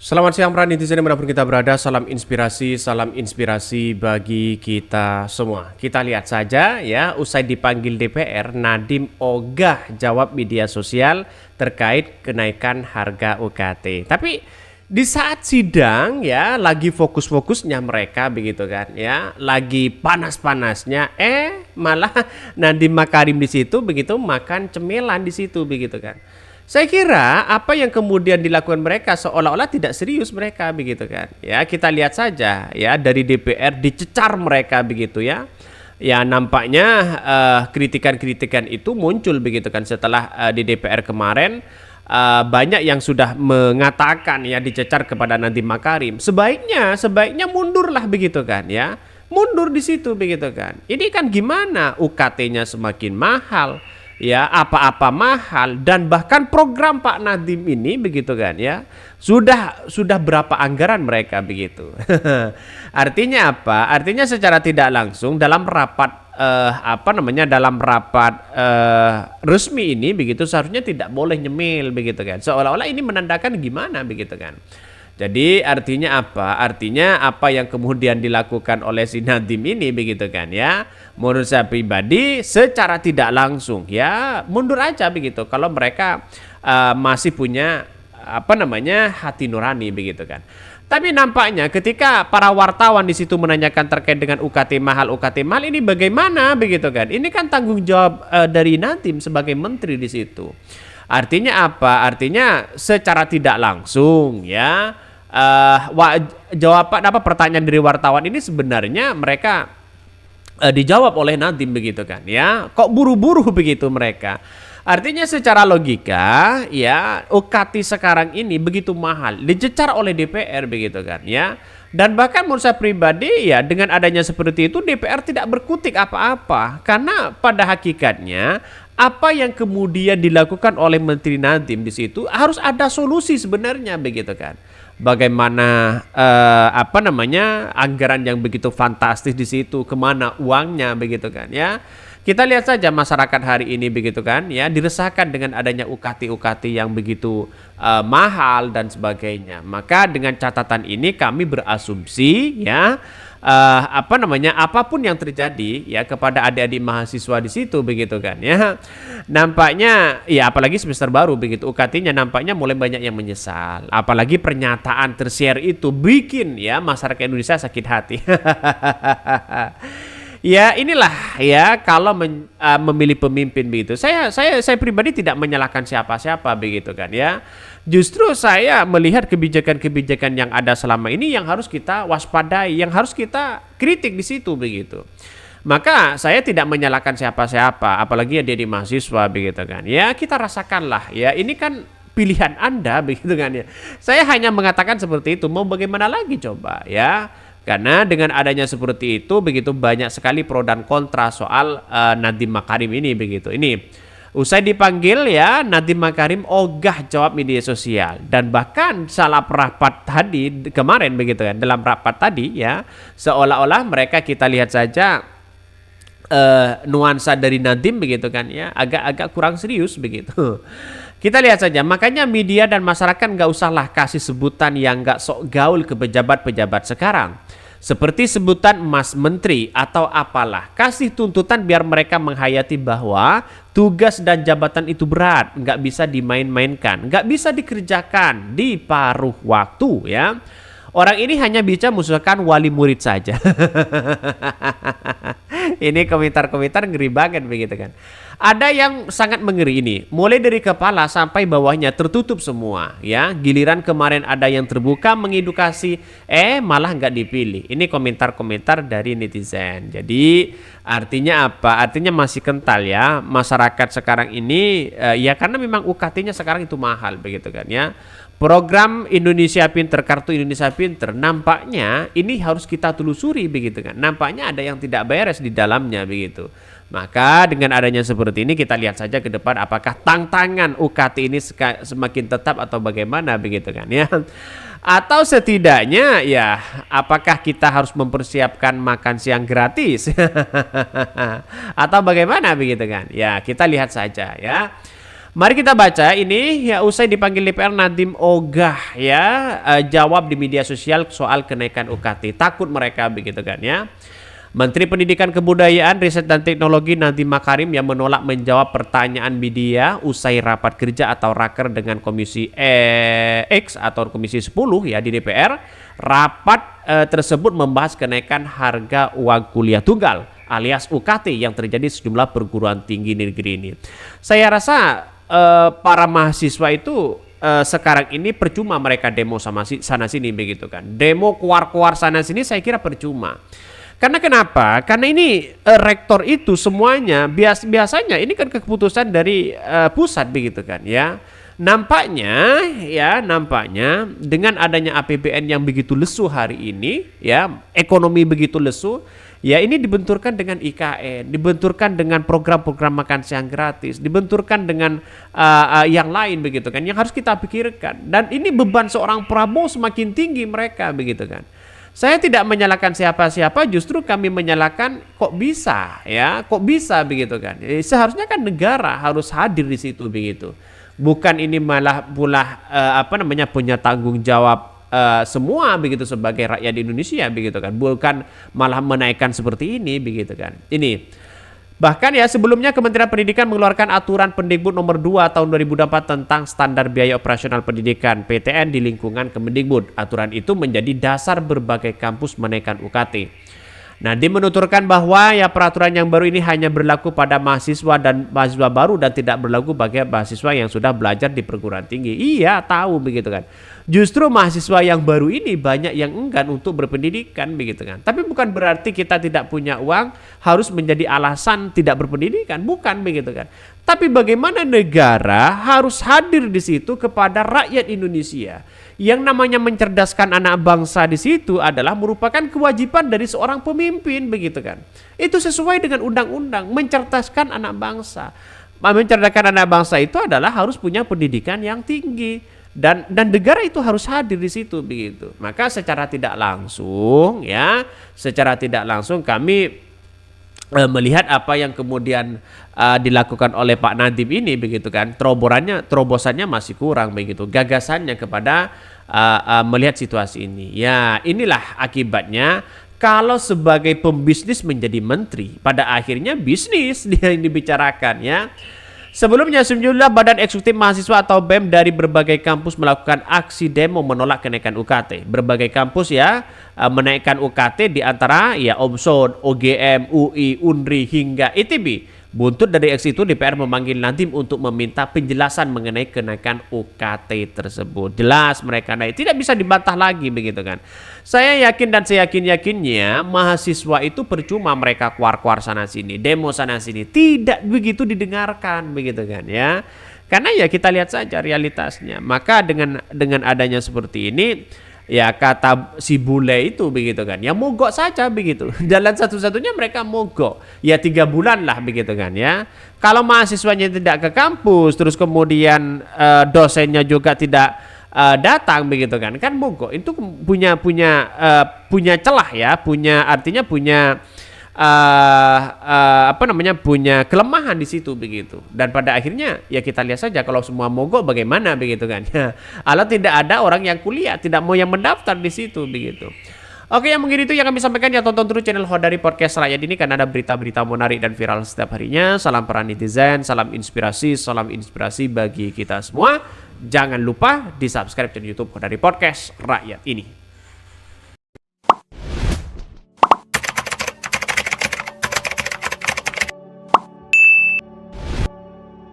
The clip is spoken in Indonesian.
Selamat siang para netizen dimanapun kita berada, salam inspirasi bagi kita semua. Kita lihat saja ya, usai dipanggil DPR, Nadiem ogah jawab media sosial terkait kenaikan harga UKT. Tapi di saat sidang ya, lagi fokus-fokusnya mereka begitu kan ya, lagi panas-panasnya, malah Nadiem Makarim di situ begitu makan cemilan di situ begitu kan. Saya kira apa yang kemudian dilakukan mereka seolah-olah tidak serius mereka begitu kan. Ya, kita lihat saja ya dari DPR dicecar mereka begitu ya. Ya nampaknya kritikan-kritikan itu muncul begitu kan setelah di DPR kemarin banyak yang sudah mengatakan ya dicecar kepada Nadiem Makarim. Sebaiknya mundurlah begitu kan ya. Mundur di situ begitu kan. Ini kan gimana UKT-nya semakin mahal. Ya apa-apa mahal dan bahkan program Pak Nadiem ini begitu kan ya sudah berapa anggaran mereka begitu. Artinya apa? Artinya secara tidak langsung dalam rapat dalam rapat resmi ini begitu seharusnya tidak boleh nyemil begitu kan. Seolah-olah ini menandakan gimana begitu kan. Jadi artinya apa? Artinya apa yang kemudian dilakukan oleh si Nadiem ini begitu kan ya. Menurut saya pribadi secara tidak langsung ya mundur aja begitu. Kalau mereka masih punya hati nurani begitu kan. Tapi nampaknya ketika para wartawan di situ menanyakan terkait dengan UKT mahal ini bagaimana begitu kan. Ini kan tanggung jawab dari Nadiem sebagai menteri di situ. Artinya apa? Artinya secara tidak langsung ya jawaban pertanyaan dari wartawan ini sebenarnya mereka dijawab oleh Nadiem begitu kan ya. Kok buru-buru begitu mereka? Artinya secara logika ya UKT sekarang ini begitu mahal dicecar oleh DPR begitu kan ya. Dan bahkan menurut saya pribadi ya dengan adanya seperti itu DPR tidak berkutik apa-apa karena pada hakikatnya apa yang kemudian dilakukan oleh Menteri Nadiem di situ harus ada solusi sebenarnya begitu kan. Bagaimana anggaran yang begitu fantastis di situ, kemana uangnya begitu kan ya. Kita lihat saja masyarakat hari ini begitu kan ya diresahkan dengan adanya UKT yang begitu mahal dan sebagainya. Maka dengan catatan ini kami berasumsi ya apapun yang terjadi ya kepada adik-adik mahasiswa di situ begitu kan ya. Nampaknya ya apalagi semester baru begitu UKT-nya nampaknya mulai banyak yang menyesal. Apalagi pernyataan tersier itu bikin ya masyarakat Indonesia sakit hati. Ya inilah ya kalau memilih pemimpin begitu. Saya pribadi tidak menyalahkan siapa-siapa begitu kan ya. Justru saya melihat kebijakan-kebijakan yang ada selama ini yang harus kita waspadai, yang harus kita kritik di situ begitu. Maka saya tidak menyalahkan siapa-siapa, apalagi dia di mahasiswa begitu kan. Ya kita rasakanlah ya ini kan pilihan Anda begitu kan ya. Saya hanya mengatakan seperti itu. Mau bagaimana lagi coba ya. Karena dengan adanya seperti itu begitu banyak sekali pro dan kontra soal Nadiem Makarim ini begitu. Ini usai dipanggil ya Nadiem Makarim ogah jawab media sosial dan bahkan salah rapat tadi kemarin begitu kan dalam rapat tadi ya seolah-olah mereka kita lihat saja nuansa dari Nadiem begitu kan ya agak-agak kurang serius begitu. Kita lihat saja makanya media dan masyarakat nggak usahlah kasih sebutan yang nggak sok gaul ke pejabat-pejabat sekarang. Seperti sebutan Mas Menteri atau apalah. Kasih tuntutan biar mereka menghayati bahwa tugas dan jabatan itu berat. Nggak bisa dimain-mainkan. Nggak bisa dikerjakan di paruh waktu ya. Orang ini hanya bisa musuhkan wali murid saja. Ini komentar-komentar ngeri banget begitu kan. Ada yang sangat mengeri ini. Mulai dari kepala sampai bawahnya tertutup semua ya. Giliran kemarin ada yang terbuka mengedukasi, malah nggak dipilih. Ini komentar-komentar dari netizen. Jadi artinya apa? Artinya masih kental ya masyarakat sekarang ini ya karena memang UKT-nya sekarang itu mahal begitu kan ya. Program Indonesia Pinter, Kartu Indonesia Pinter, nampaknya ini harus kita telusuri begitu kan. Nampaknya ada yang tidak beres di dalamnya begitu. Maka dengan adanya seperti ini kita lihat saja ke depan apakah tantangan UKT ini semakin tetap atau bagaimana begitu kan ya. Atau setidaknya ya apakah kita harus mempersiapkan makan siang gratis atau bagaimana begitu kan. Ya kita lihat saja ya. Mari kita baca ini ya, usai dipanggil DPR Nadiem ogah ya jawab di media sosial soal kenaikan UKT. Takut mereka begitu kan ya. Menteri Pendidikan Kebudayaan, Riset dan Teknologi Nadiem Makarim yang menolak menjawab pertanyaan media usai rapat kerja atau raker dengan Komisi X atau Komisi 10 ya di DPR. Rapat tersebut membahas kenaikan harga uang kuliah tunggal alias UKT yang terjadi sejumlah perguruan tinggi negeri ini. Saya rasa para mahasiswa itu sekarang ini percuma mereka demo sama sana sini begitu kan. Demo keluar sana sini saya kira percuma. Karena kenapa? Karena ini rektor itu semuanya biasanya ini kan keputusan dari pusat begitu kan ya. Nampaknya dengan adanya APBN yang begitu lesu hari ini ya, ekonomi begitu lesu ya, ini dibenturkan dengan IKN, dibenturkan dengan program-program makan siang gratis, dibenturkan dengan yang lain begitu kan, yang harus kita pikirkan. Dan ini beban seorang Prabowo semakin tinggi mereka begitu kan. Saya tidak menyalahkan siapa-siapa, justru kami menyalahkan kok bisa begitu kan. Seharusnya kan negara harus hadir di situ begitu. Bukan ini malah pula punya tanggung jawab semua begitu sebagai rakyat Indonesia begitu kan. Bukan malah menaikkan seperti ini begitu kan. Ini bahkan ya sebelumnya Kementerian Pendidikan mengeluarkan aturan Pendikbud nomor 2 tahun 2004 tentang standar biaya operasional pendidikan PTN di lingkungan Kemendikbud. Aturan itu menjadi dasar berbagai kampus menaikkan UKT. Nadiem menuturkan bahwa ya peraturan yang baru ini hanya berlaku pada mahasiswa dan mahasiswa baru dan tidak berlaku bagi mahasiswa yang sudah belajar di perguruan tinggi. Iya, tahu begitu kan. Justru mahasiswa yang baru ini banyak yang enggan untuk berpendidikan begitu kan. Tapi bukan berarti kita tidak punya uang harus menjadi alasan tidak berpendidikan, bukan begitu kan. Tapi bagaimana negara harus hadir di situ kepada rakyat Indonesia. Yang namanya mencerdaskan anak bangsa di situ adalah merupakan kewajiban dari seorang pemimpin begitu kan. Itu sesuai dengan undang-undang, mencerdaskan anak bangsa. Mencerdaskan anak bangsa itu adalah harus punya pendidikan yang tinggi dan negara itu harus hadir di situ begitu. Maka secara tidak langsung kami melihat apa yang kemudian dilakukan oleh Pak Nadiem ini begitu kan, terobosannya masih kurang begitu, gagasannya kepada melihat situasi ini. Ya inilah akibatnya kalau sebagai pembisnis menjadi menteri, pada akhirnya bisnis dia yang dibicarakan ya. Sebelumnya sejumlah badan eksekutif mahasiswa atau BEM dari berbagai kampus melakukan aksi demo menolak kenaikan UKT. Berbagai kampus ya menaikkan UKT di antara ya OMSON, OGM, UI, UNRI hingga ITB. Buntut dari aksi itu DPR memanggil Nadiem untuk meminta penjelasan mengenai kenaikan UKT tersebut. Jelas mereka naik, tidak bisa dibantah lagi begitu kan. Saya yakin dan seyakin-yakinnya mahasiswa itu percuma mereka keluar sana sini, demo sana sini, tidak begitu didengarkan begitu kan ya. Karena ya kita lihat saja realitasnya. Maka dengan adanya seperti ini ya kata si bule itu begitu kan, ya mogok saja begitu. Jalan satu-satunya mereka mogok ya 3 bulan lah begitu kan ya. Kalau mahasiswanya tidak ke kampus terus kemudian dosennya juga tidak datang begitu kan mogok. Itu punya celah ya, artinya punya punya kelemahan di situ begitu. Dan pada akhirnya ya kita lihat saja kalau semua mogok bagaimana begitu kan ya. Kalau tidak ada orang yang kuliah, tidak mau yang mendaftar di situ begitu. Oke, yang mungkin itu yang kami sampaikan ya. Tonton terus channel Hodari Podcast Rakyat ini karena ada berita-berita menarik dan viral setiap harinya. Salam para netizen, salam inspirasi bagi kita semua. Jangan lupa di subscribe channel YouTube Hodari Podcast Rakyat ini.